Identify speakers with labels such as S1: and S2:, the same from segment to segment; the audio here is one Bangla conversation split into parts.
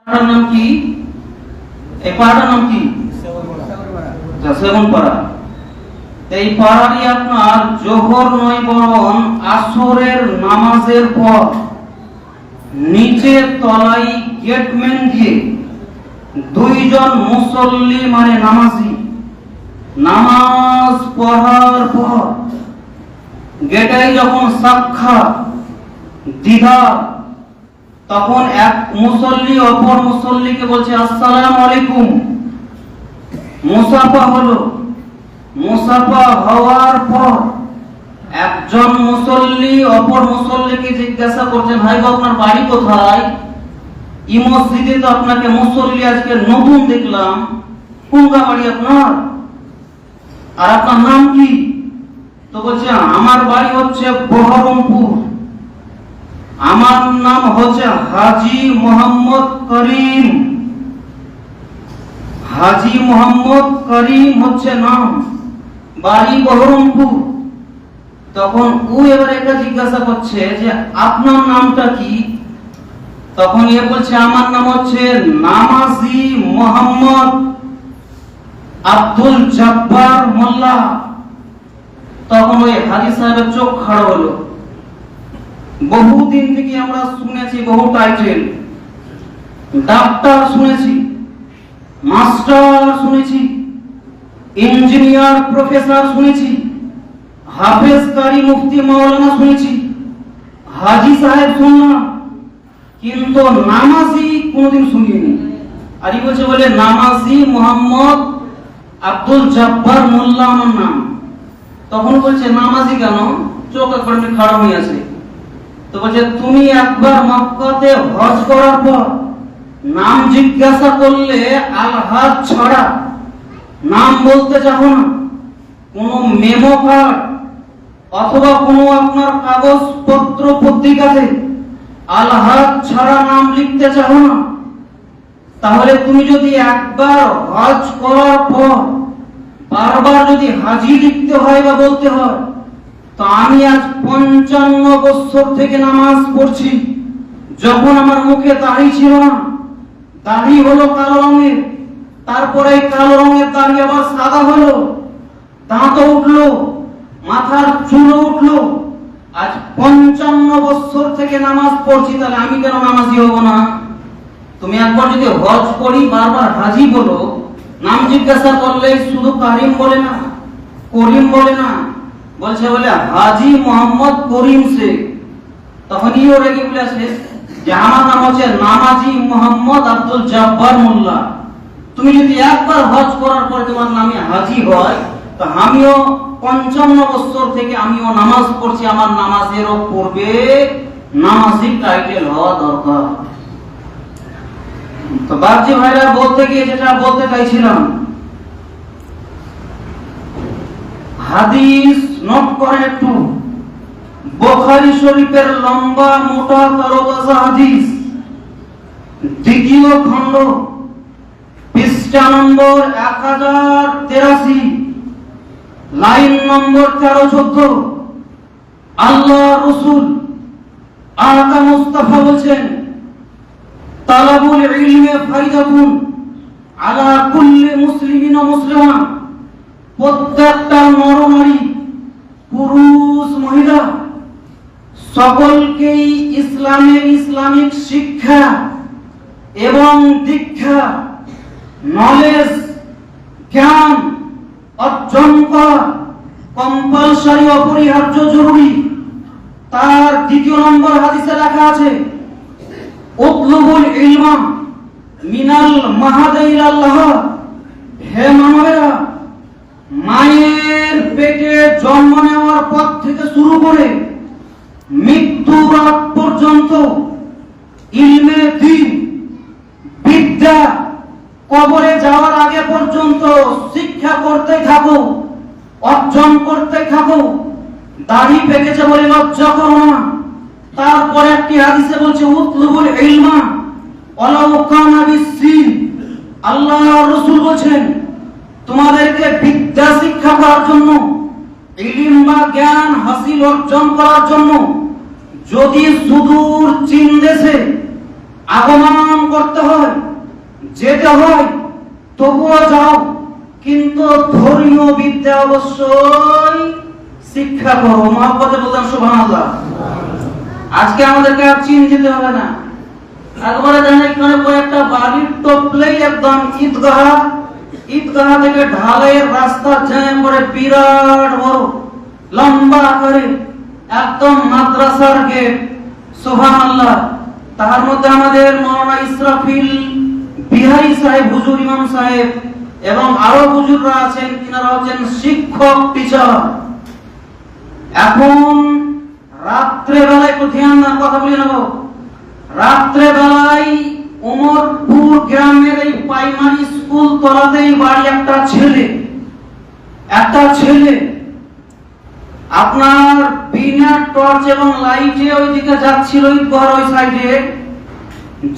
S1: নাম কি? এই পাড়াটার নাম কি? সেবন পাড়া। এই পাড়ারই আপনার জোহর নয় বরং আসরের নামাজের পর নিচে তলাই গেটম্যান দিয়ে দুইজন মুসল্লি মানে নামাজি নামাজ পড়ার পর গেটে যখন সাক্ষাৎ দ্বিধা, তখন এক মুসল্লি অপর মুসল্লিকে বলছে আসসালামু আলাইকুম। মুসাফা হলো। মুসাফা হওয়ার পর একজন মুসল্লি অপর মুসল্লিকে জিজ্ঞাসা করছেন, ভাই গো আপনার বাড়ি কোথায়? এই মসজিদে তো আপনাকে মুসল্লি আজকে নতুন দেখলাম, কোন বাড়ি আপনার? আর আপনার নাম কি? তো বলছে আমার বাড়ি হচ্ছে বহরমপুর, আমার নাম হচ্ছে হাজী মোহাম্মদ করিম। হাজী মোহাম্মদ করিম হচ্ছে নাম, বাড়ি বহরমপুর। তখন ও এবার একটা জিজ্ঞাসা করছে যে আপনার নামটা কি? তখন এ বলছে আমার নাম হচ্ছে নামাজি মোহাম্মদ আব্দুল জব্বার মোল্লা। তখন ওই হাজী সাহেবের চোখ খাড়া হলো। বহুদিন থেকে আমরা শুনেছি বহু টাইটেল, ডাক্তার শুনেছি, মাস্টার শুনেছি, ইঞ্জিনিয়ার প্রফেসর শুনেছি, হাফেজ কারি মুফতি মাওলানা শুনেছি, হাজী সাহেব শুনলাম, কিন্তু নামাজি কোনোদিন শুনিনি। আর এই বলছে বলে নামাজি মোহাম্মদ আব্দুল জব্বার মোল্লা আমার নাম। তখন বলছে নামাজি কেন? চোখ একবার খারাপ হয়ে আছে। তো বলছে তুমি একবার মক্কাতে হজ করার পর নাম জিজ্ঞাসা করলে আলহাজ ছড়া নাম বলতে চাও না, কোন মেমো কার্ড অথবা কোনো আপনার কাগজ পত্র পত্রিকাতে আলহাজ ছাড়া নাম লিখতে চাও না, তাহলে তুমি যদি একবার হজ করার পর বারবার যদি হাজি লিখতে হয় বা বলতে হয়, তো আমি আজ 55 বছর থেকে নামাজ পড়ছি, যখন আমার মুখে দাড়ি ছিল না, দাড়ি হলো কালো রঙের, তারপরে কালো রঙের দাড়ি আবার সাদা হলো, দাঁত উঠলো, মাথার চুল উঠলো, আজ 55 বছর থেকে নামাজ পড়ছি, তাহলে আমি কেন নামাজি হব না? তুমি একবার যদি হজ করি বারবার হাজি বলো, নাম জিজ্ঞাসা করলে শুধু কারিম বলে না, করিম বলে না, বলছে বলে হাজী মোহাম্মদ করিম শেখ। তখনই ও রেগে বলেছে যে আমার নাম হচ্ছে নামাজি মোহাম্মদ আব্দুল জব্বার মোল্লা। তুমি যদি একবার হজ করার পর তোমার নামে হাজি হয়, তো আমিও 55 বছর থেকে আমিও নামাজ পড়ছি, আমার নামাজেরও পড়বে নামাজি টাইটেল হওয়া দরকার। তো বাপজি ভাইরা বলতে গিয়ে যেটা বলতে চাইছিলাম, হাদিস নোট করেন একটু। বুখারী শরীফের লম্বা মোটা তরতাজা হাদিস, দ্বিতীয় খণ্ড, পৃষ্ঠা নম্বর 1083, লাইন নম্বর 13-14। আল্লাহ রাসূল আকা মুস্তাফা বলেন, তালাবুল ইলমি ফারিদাতুন আলা কুল্লি মুসলিমিন ওয়া মুসলিমা। প্রত্যেকটা নরনারী, পুরুষ মহিলা সকলকেই ইসলামিক শিক্ষা এবং দীক্ষা, নলেজ, জ্ঞান অর্জন করা কম্পালসারি, অপরিহার্য, জরুরি। তার দ্বিতীয় নম্বর হাদিসে লেখা আছে, উতলুবুল ইলমা মিনাল মাহাদিল আল্লাহ। হে মানবেরা, মায়ের পেটে জন্ম নেওয়ার পর থেকে শুরু করে মৃত্যুর আগ পর্যন্ত ইলমে দ্বীন, বিদ্যা, কবরে যাওয়ার আগে পর্যন্ত শিক্ষা করতে থাকো, অর্জন করতে থাকো। দাড়ি পেকেছে বলে লজ্জা করো না। তারপরে একটি হাদিসে বলছে উতলুবুল ইলমা ওয়ালাউ কানা বিসসিন। আল্লাহ রাসূল বলেন তোমাদেরকে বিদ্যা শিক্ষা করার জন্য, ইলম বা জ্ঞান হাসিল অর্জন করার জন্য যদি সুদূর চীন দেশে আগমন করতে হয়, যেতে হয়, তবুও যাও, কিন্তু ধর্মীয় বিদ্যা অবশ্যই শিক্ষা করো। মহব্বতে বলতেন সুবহানাল্লাহ। আজকে আমাদেরকে আর চীন যেতে হবে না, একবারে জানেন এখানে একটা বাড়ির টপলেই একদম ঈদগাহ থেকে ঢালাইয়ের রাস্তা জ্যাম করে বিরাট বড় লম্বা করে একদম মাদ্রাসার গেট। সুবহানাল্লাহ। তার মধ্যে আমাদের মাওলানা ইসরাফিল বিহারী সাহেব হুজুর ইমাম সাহেব এবং আরো হুজুররা আছেন, কিনারা হচ্ছেন শিক্ষক, টিচার। এখন রাত্রে বেলায় একটু ধ্যান দেওয়ার কথা বলি নেব। রাত্রে বেলায় উমরপুর গ্রামের এই প্রাইমারি স্কুল তলাতেই বাড়ি একটা ছেলে আপনার বিনা টর্চ এবং লাইটে ওইদিকে যাচ্ছিল ঈদগাহর ওই সাইডে।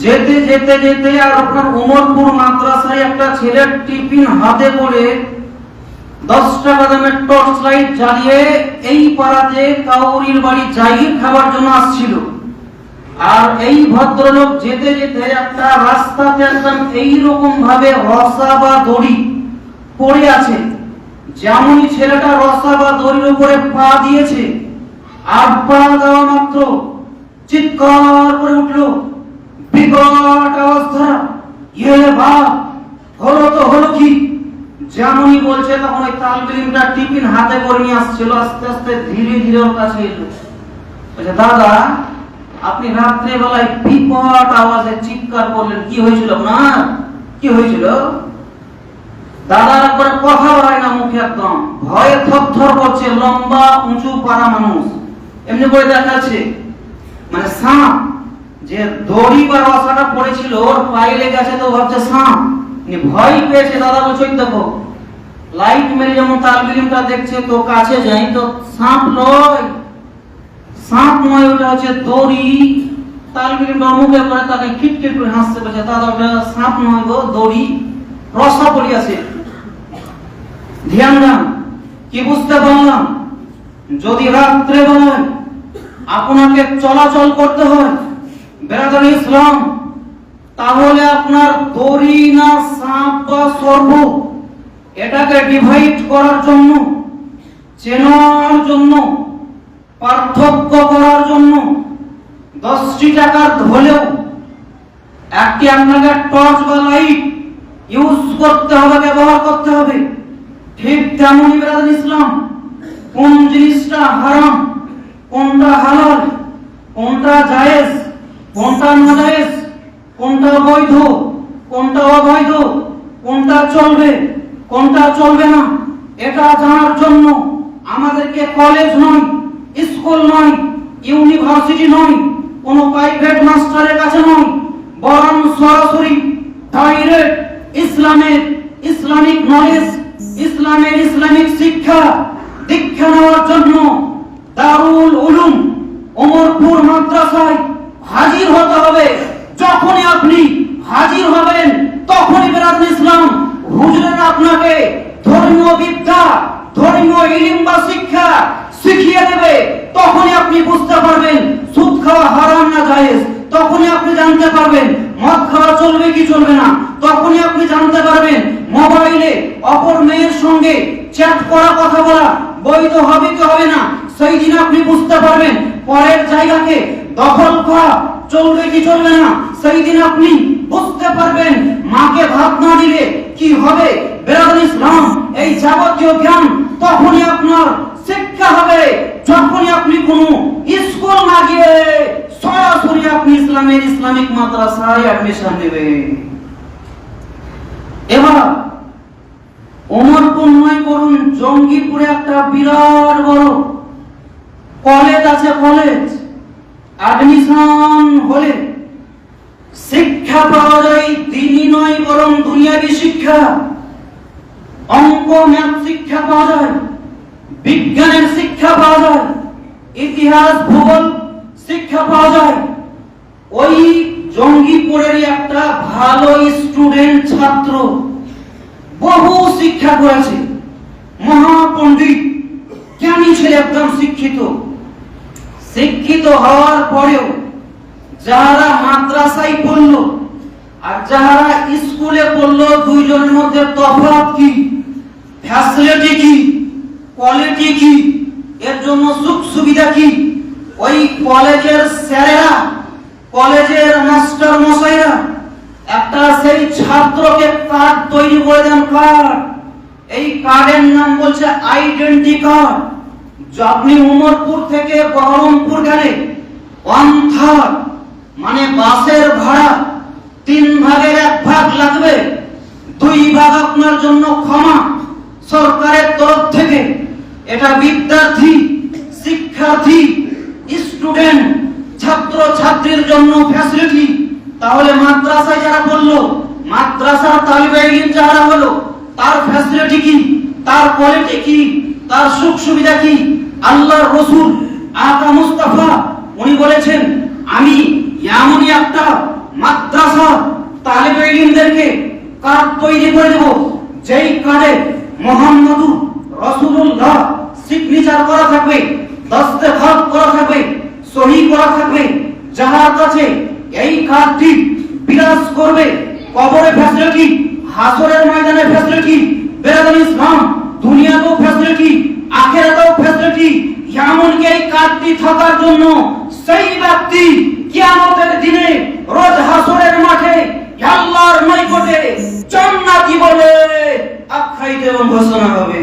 S1: যেতে যেতে যেতে আর আপনার উমরপুর মাদ্রাসায় একটা ছেলের টিফিন হাতে করে 10 টাকা দামের টর্চ লাইট জ্বালিয়ে এই পাড়াতে কাউরির বাড়ি জাহির খাবার জন্য আসছিল। আর এই ভদ্রলোক যেতে যেতে একটা রাস্তাতে একদম এইরকম ভাবে রসা বা দড়ি পড়ে আছে। যেমনই ছেলেটা রসা বা দড়ির উপরে পা দিয়েছে, আর পা দেওয়া মাত্র চিৎকার করে উঠল বিকট আওয়াজ ধরা, ইয়ে বাপ, হলো কি? যেমনই বলছে তখন ওই তালবিলিমটা টিফিন হাতে করে নিয়ে আসছিল। আস্তে আস্তে ধীরে ধীরে ওর কাছে এলো। বলছে, দাদা আপনি রাত্রে বেলায় বিকট আওয়াজে চিৎকার করলেন, কি হয়েছিল আপনার? কি হয়েছিল? দাদার একবার কথা হয় না মুখে, একদম ভয়ে থরথর করছে। লম্বা উঁচু পাড়া মানুষ, এমনি করে দেখাচ্ছে মানে সাপ, যে দড়ি বা রসাটা পড়েছিল ওর পায়ে লেগে আছে, তো ভাবছে সাপ, ভয় পেয়েছে। দাদা বলছে, দেখো লাইট মেরে যেমন তালবিলিমটা দেখছে, তো কাছে যাই তো সাপ নয়, ওটা হচ্ছে দড়ি। তালবিলিমটা মুখে করে তাকে খিটখিট করে হাসতে পারছে, দাদা ওটা সাপ নয় গো, দড়ি, রসা পড়িয়াছে। ধ্যান দান। কি বুঝতে পারলাম? যদি রাত্রে বেলায় আপনাকে চলাচল করতে হয় বেরাদারি ইসলাম, তাহলে আপনার দড়ি না সাপ বা সর্প, এটাকে ডিভাইড করার জন্য, চেনার জন্য, পার্থক্য করার জন্য 10টি টাকার হলেও একটি আপনাকে টর্চ বা লাইট ইউজ করতে হবে, ব্যবহার করতে হবে। ঠিক তেমনই বেরাদারি ইসলাম, কোন জিনিসটা হারাম, কোনটা হালাল, কোনটা জায়েজ, কোনটা নাজায়েজ, কোনটা বৈধ, কোনটা অবৈধ, কোনটা চলবে, কোনটা চলবে না, এটা জানার জন্য আমাদেরকে কলেজ নয়, স্কুল নয়, ইউনিভার্সিটি নয়, কোনো প্রাইভেট মাস্টারের কাছে নয়, বরং সরাসরি ডাইরেক্ট ইসলামিক নলেজ, ইসলামিক শিক্ষা দীক্ষা নেওয়ার জন্য দারুল উলুম ওমরপুর মাদ্রাসায় হাজির হতে হবে। যখনই আপনি হাজির হবেন, তখনই বেরাদারি ইসলাম হুজুরেরা আপনাকে ধর্মীয় বিদ্যা, ধর্মীয় ইলম বা শিক্ষা শিখিয়ে দেবে। তখনই আপনি বুঝতে পারবেন সুদ খাওয়া হারাম না জায়েজ, তখনই আপনি জানতে পারবেন মদ খাওয়া চলবে কি চলবে না, তখনই আপনি জানতে পারবেন মোবাইলে অপর মেয়ের সঙ্গে চ্যাট করা, কথা বলা বৈধ হবে কি হবে না। সেই দিন আপনি বুঝতে পারবেন পরের জায়গাকে দখল করা চলবে কি চলবে না। সেই দিন আপনি বুঝতে পারবেন মাকে ভাত না দিলে কি হবে। বেরাদারি ইসলাম, এই যাবতীয় জ্ঞান তখনই আপনার শিক্ষা হবে যখনই আপনি কোনো স্কুল না গিয়ে সরাসরি আপনি ইসলামিক মাদ্রাসায় অ্যাডমিশন নেবেন। এবার ওমরপুর নয় বরং জঙ্গিপুরে একটা বিরাট বড় কলেজ আছে। কলেজ অ্যাডমিশন হলে শিক্ষা পাওয়া যায়, দিনই নয় বরং দুনিয়াবি শিক্ষা। অঙ্ক ম্যাথ শিক্ষা পাওয়া যায়, বিজ্ঞানের শিক্ষা পাওয়া যায়, ইতিহাস ভূগোল শিক্ষা পাওয়া যায়। ওই জঙ্গিপুরের একটা ভালো স্টুডেন্ট ছাত্র, বহু শিক্ষা করেছে, মহাপণ্ডিত, জ্ঞানী ছেলে, একদম শিক্ষিত হওয়ার পরেও যারা মাদ্রাসায় পড়লো আর যারা স্কুলে পড়লো, দুইজনের মধ্যে তফাৎ কি, ফ্যাসিলিটি কি, কোয়ালিটি কি, এর জন্য সুখ সুবিধা কি? ওই কলেজের স্যারেরা, কলেজের মাস্টার মশাইরা একটা সেই ছাত্রকে কার্ড তৈরি করে দেন। কার্ড, এই কার্ডের নাম বলছে আইডেন্টি কার্ড। আপনি উমরপুর থেকে বহরমপুর গেলে 1/3 মানে বাসের ভাড়া 3 ভাগের 1 ভাগ লাগবে, 2 ভাগ আপনার জন্য ক্ষমা সরকারের তরফ থেকে। এটা বিদ্যার্থী, শিক্ষার্থী, স্টুডেন্ট, ছাত্র ছাত্রীর জন্য ফ্যাসিলিটি। তাহলে মাদ্রাসায় যারা পড়লো, মাদ্রাসার তালিবে ইলম যারা হলো, তার ফ্যাসিলিটি কি, তার কোয়ালিটি কি, তার সুখ সুবিধা কি? আল্লাহর রাসূল আকা মুস্তাফা উনি বলেছেন, আমি এমনই একটা মাদ্রাসা তালিবে ইলমদেরকে কার্ড তৈরি করে দেব, যেই কার্ডে মুহাম্মাদুর রাসূলুল্লাহ সিগনেচার করা থাকবে, দস্তখত করা থাকবে, সহি করা থাকবে। যাহার কাছে এই কার্ডটি বিরাজ করবে, কবরে ফ্যাসিলিটি, হাসরের ময়দানে ফ্যাসিলিটি, বেরাদান ইসলাম দুনিয়াতেও ফ্যাসিলিটি, আখিরাতেও ফ্যাসিলিটি। এমনকি এই কার্ডটি থাকার জন্য সেই ব্যক্তি কিয়ামতের দিনে রোজ হাসরের মাঠে আল্লাহর নিকটে জান্নাতি বলে আখ্যায়িত এবং ঘোষণা হবে।